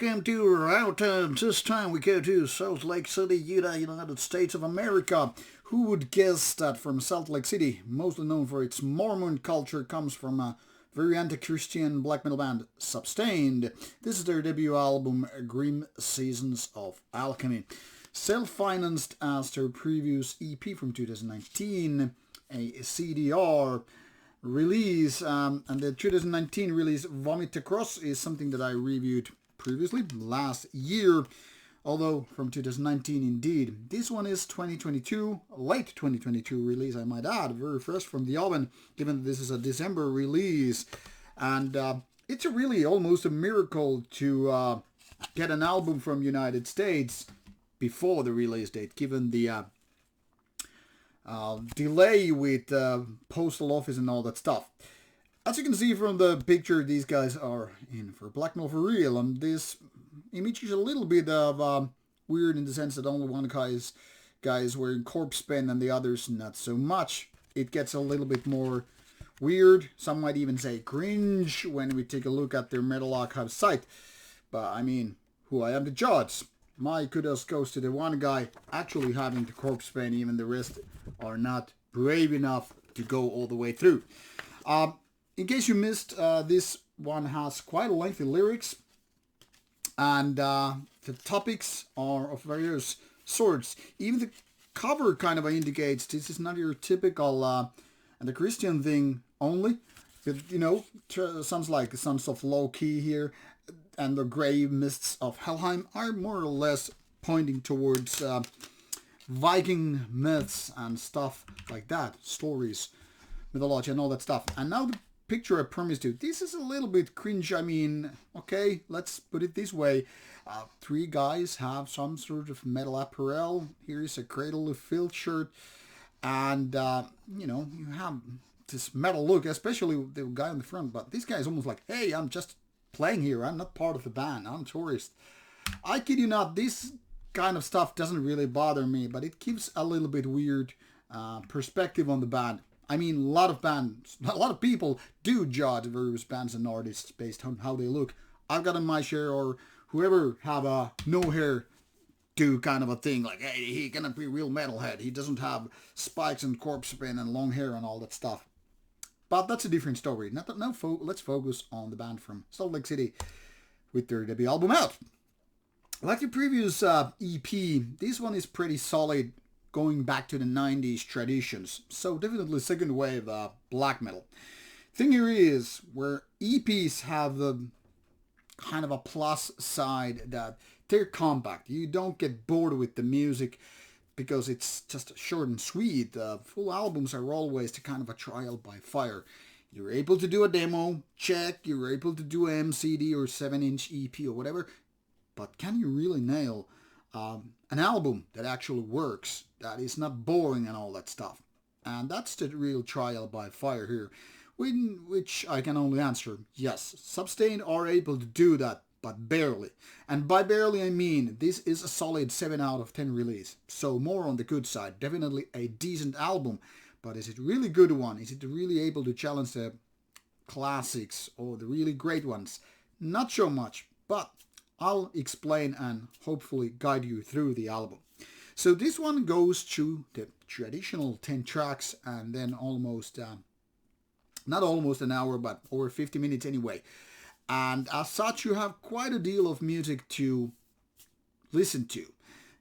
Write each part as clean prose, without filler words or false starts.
Welcome to Rauta. This time we go to Salt Lake City, Utah, United States of America. Who would guess that from Salt Lake City, mostly known for its Mormon culture, comes from a very anti-Christian black metal band, Substained. This is their debut album, Grim Seasons of Alchemy. Self-financed as their previous EP from 2019, a CDR release, and the 2019 release Vomit Across is something that I reviewed previously last year, although from 2019 indeed. This one is 2022, late 2022 release, I might add, very fresh from the oven, given that this is a December release. And it's a really almost a miracle to get an album from United States before the release date, given the delay with postal office and all that stuff. As you can see from the picture, these guys are in for black metal for real, and this image is a little bit of weird in the sense that only one guy is wearing corpse paint and the others not so much. It gets a little bit more weird, some might even say cringe, when we take a look at their Metal Archive site. But I mean, who I am to judge? My kudos goes to the one guy actually having the corpse paint, even the rest are not brave enough to go all the way through. In case you missed, this one has quite lengthy lyrics, and the topics are of various sorts. Even the cover kind of indicates this is not your typical and the Christian thing only. It, you know, sounds like Sons of Low-Key here, and the grey mists of Helheim are more or less pointing towards Viking myths and stuff like that, stories, mythology and all that stuff. And now the picture I promised you, this is a little bit cringe. I mean, okay, let's put it this way. Three guys have some sort of metal apparel. Here is a Cradle of Filth shirt, and you know, you have this metal look, especially the guy on the front, but this guy is almost like, hey, I'm just playing here, I'm not part of the band, I'm a tourist. I kid you not, this kind of stuff doesn't really bother me, but it gives a little bit weird perspective on the band. I mean, a lot of people do judge various bands and artists based on how they look. I've got in my share, or whoever have a no hair do kind of a thing, like, hey, he cannot be real metalhead, he doesn't have spikes and corpse paint and long hair and all that stuff. But that's a different story. Let's focus on the band from Salt Lake City with their debut album out. Like the previous EP, this one is pretty solid, going back to the 90's traditions. So definitely second wave black metal. Thing here is, where EPs have the kind of a plus side that they're compact. You don't get bored with the music because it's just short and sweet. Full albums are always the kind of a trial by fire. You're able to do a demo, check. You're able to do an MCD or 7-inch EP or whatever. But can you really nail an album that actually works, that is not boring and all that stuff? And that's the real trial by fire here, which I can only answer yes. Substained are able to do that, but barely. And by barely I mean this is a solid 7 out of 10 release, so more on the good side. Definitely a decent album, but is it really good one? Is it really able to challenge the classics or the really great ones? Not so much, but I'll explain and hopefully guide you through the album. So this one goes through the traditional 10 tracks and then almost, not almost an hour, but over 50 minutes anyway. And as such, you have quite a deal of music to listen to.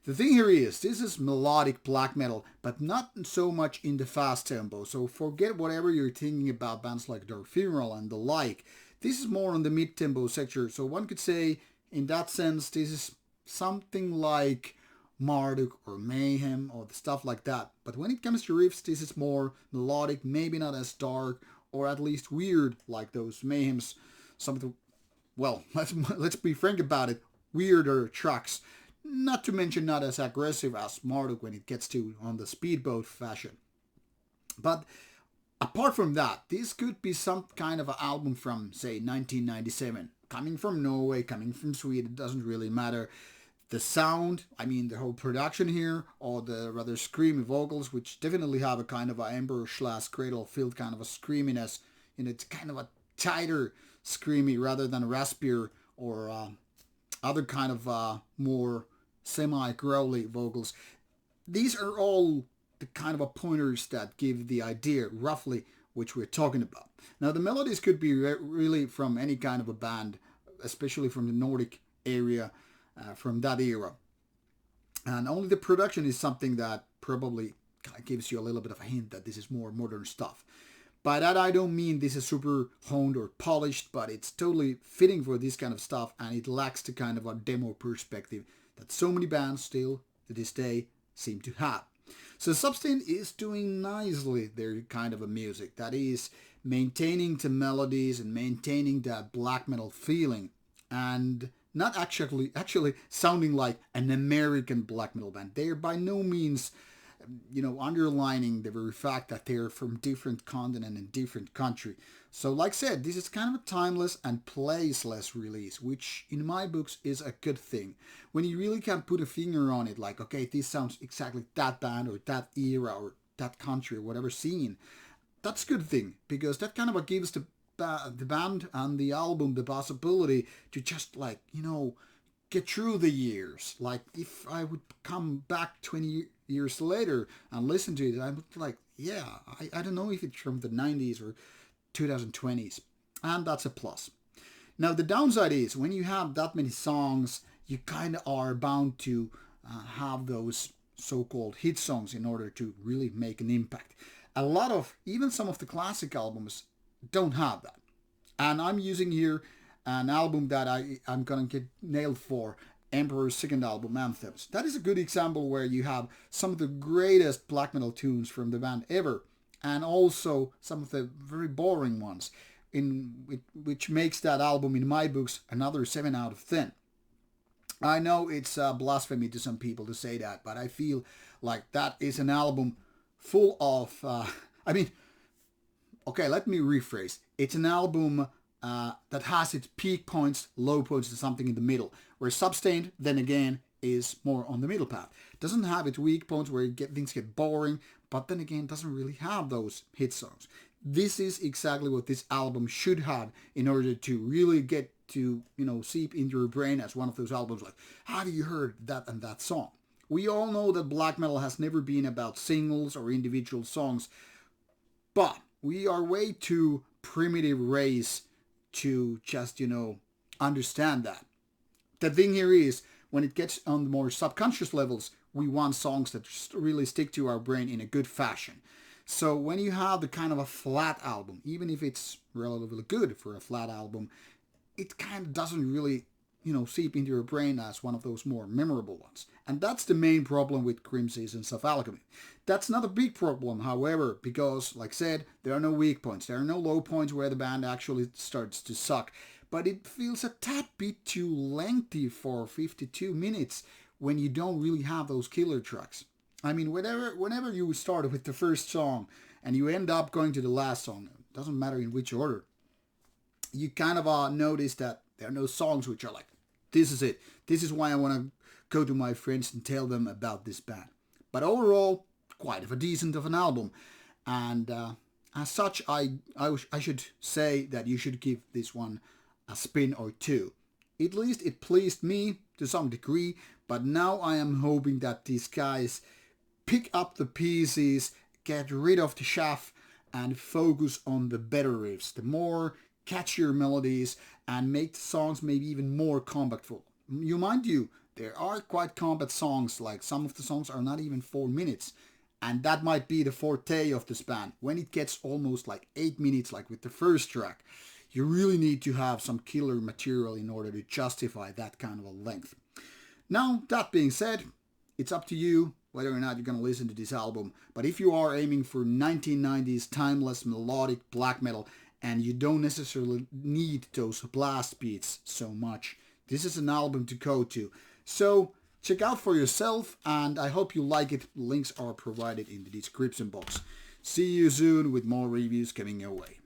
The thing here is, this is melodic black metal, but not so much in the fast tempo. So forget whatever you're thinking about bands like Dark Funeral and the like. This is more on the mid-tempo sector. So one could say, in that sense, this is something like Marduk or Mayhem or stuff like that. But when it comes to riffs, this is more melodic, maybe not as dark or at least weird like those Mayhems. Some of the, well, let's be frank about it, weirder tracks. Not to mention not as aggressive as Marduk when it gets to on the speedboat fashion. But apart from that, this could be some kind of an album from, say, 1997. Coming from Norway, coming from Sweden, doesn't really matter. The sound, I mean the whole production here, or the rather screamy vocals, which definitely have a kind of a Emperor/Cradle of Filth kind of a screaminess. And it's kind of a tighter screamy rather than raspier or other kind of more semi-growly vocals. These are all the kind of pointers that give the idea roughly which we're talking about. Now the melodies could be really from any kind of a band, especially from the Nordic area, from that era. And only the production is something that probably gives you a little bit of a hint that this is more modern stuff. By that I don't mean this is super honed or polished, but it's totally fitting for this kind of stuff, and it lacks the kind of a demo perspective that so many bands still to this day seem to have. So Substained is doing nicely their kind of a music that is maintaining the melodies and maintaining that black metal feeling, and not actually sounding like an American black metal band. They're by no means, underlining the very fact that they're from different continent and different country. So like I said, this is kind of a timeless and placeless release, which in my books is a good thing. When you really can put a finger on it, like, okay, this sounds exactly that band or that era or that country or whatever scene, that's a good thing, because that kind of gives the band and the album the possibility to just get through the years. Like if I would come back 20 years later and listen to it, I would like, yeah, I don't know if it's from the 90's or 2020s, and that's a plus. Now the downside is when you have that many songs, you kind of are bound to have those so-called hit songs in order to really make an impact. A lot of, even some of the classic albums don't have that. And I'm using here an album that I'm gonna get nailed for, Emperor's second album, Anthems. That is a good example where you have some of the greatest black metal tunes from the band ever, and also some of the very boring ones, which makes that album, in my books, another 7 out of 10. I know it's blasphemy to some people to say that, but I feel like that is an album full of, okay, let me rephrase. It's an album that has its peak points, low points, and something in the middle. Where Substained, then again, is more on the middle path. Doesn't have its weak points where things get boring, but then again, doesn't really have those hit songs. This is exactly what this album should have in order to really get to, seep into your brain as one of those albums like, have you heard that and that song? We all know that black metal has never been about singles or individual songs, but we are way too primitive race to just, understand that. The thing here is, when it gets on the more subconscious levels, we want songs that really stick to our brain in a good fashion. So when you have the kind of a flat album, even if it's relatively good for a flat album, it kind of doesn't really, seep into your brain as one of those more memorable ones. And that's the main problem with Grim Seasons of Alchemy. That's not a big problem, however, because, like I said, there are no weak points. There are no low points where the band actually starts to suck. But it feels a tad bit too lengthy for 52 minutes when you don't really have those killer tracks. I mean, whenever you start with the first song and you end up going to the last song, it doesn't matter in which order, you kind of notice that there are no songs which are like, this is it. This is why I want to go to my friends and tell them about this band. But overall, quite of a decent of an album. And as such, I should say that you should give this one a spin or two. At least it pleased me to some degree, but now I am hoping that these guys pick up the pieces, get rid of the chaff, and focus on the better riffs, the more catchier melodies, and make the songs maybe even more compactful. Mind you, there are quite compact songs, like some of the songs are not even 4 minutes, and that might be the forte of this band. When it gets almost like 8 minutes, like with the first track, you really need to have some killer material in order to justify that kind of a length. Now, that being said, it's up to you whether or not you're going to listen to this album, but if you are aiming for 1990s timeless melodic black metal, and you don't necessarily need those blast beats so much, this is an album to go to. So check out for yourself, and I hope you like it. Links are provided in the description box. See you soon with more reviews coming your way.